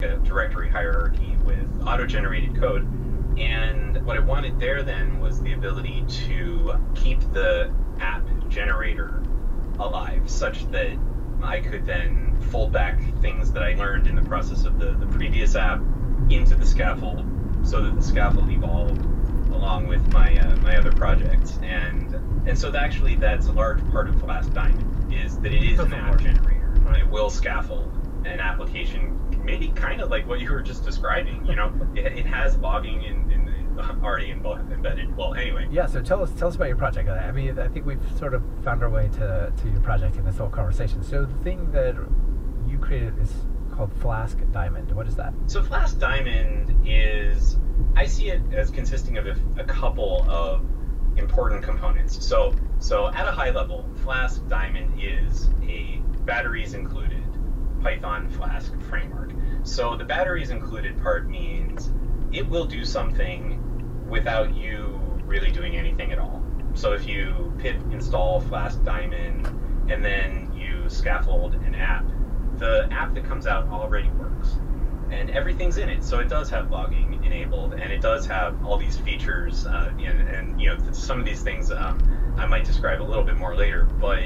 a directory hierarchy with auto-generated code. And what I wanted there then was the ability to keep the app generator alive, such that I could then fold back things that I learned in the process of the previous app into the scaffold, so that the scaffold evolved along with my other projects. And so actually that's a large part of Flask Diamond, is that it is an app generator. It will scaffold an application, maybe kind of like what you were just describing. It has logging already embedded. Well, anyway. Yeah, so tell us about your project. I mean, I think we've sort of found our way to your project in this whole conversation. So the thing that you created is called Flask Diamond. What is that? So Flask Diamond I see it as consisting of a couple of important components. So at a high level, Flask Diamond is a batteries included Python Flask framework. So the batteries included part means it will do something without you really doing anything at all. So if you pip install Flask Diamond and then you scaffold an app, the app that comes out already works. And everything's in it. So it does have logging enabled, and it does have all these features, and some of these things I might describe a little bit more later, but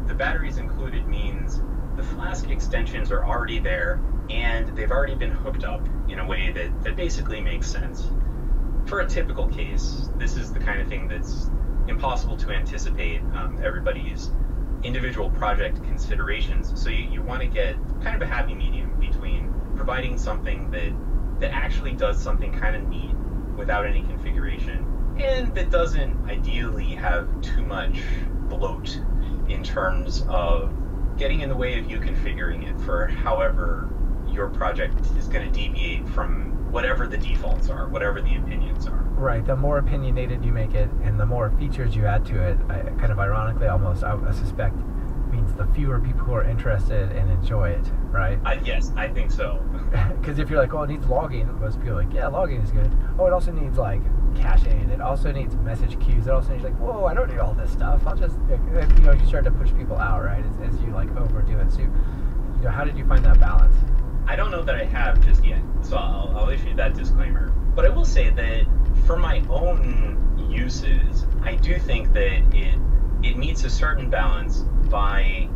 the batteries included means the Flask extensions are already there, and they've already been hooked up in a way that basically makes sense. For a typical case, this is the kind of thing that's impossible to anticipate everybody's individual project considerations. So you want to get kind of a happy medium between providing something that actually does something kind of neat without any configuration, and that doesn't ideally have too much bloat in terms of getting in the way of you configuring it for however your project is going to deviate from whatever the defaults are, whatever the opinions are. Right. The more opinionated you make it and the more features you add to it, kind of ironically almost, I suspect, means the fewer people who are interested and enjoy it, right? Yes, I think so. Because if you're like, oh, it needs logging, most people are like, yeah, logging is good. Oh, it also needs like caching. It also needs message queues. It also needs like, whoa, I don't need all this stuff. I'll just, you start to push people out, right? As you like overdo it. So, how did you find that balance? I don't know that I have just yet, so I'll issue that disclaimer. But I will say that for my own uses, I do think that it meets a certain balance by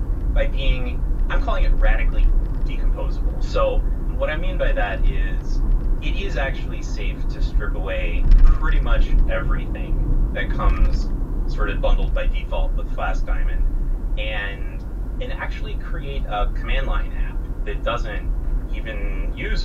being, I'm calling it radically decomposable. So what I mean by that is it is actually safe to strip away pretty much everything that comes sort of bundled by default with Flask Diamond and actually create a command line app that doesn't even use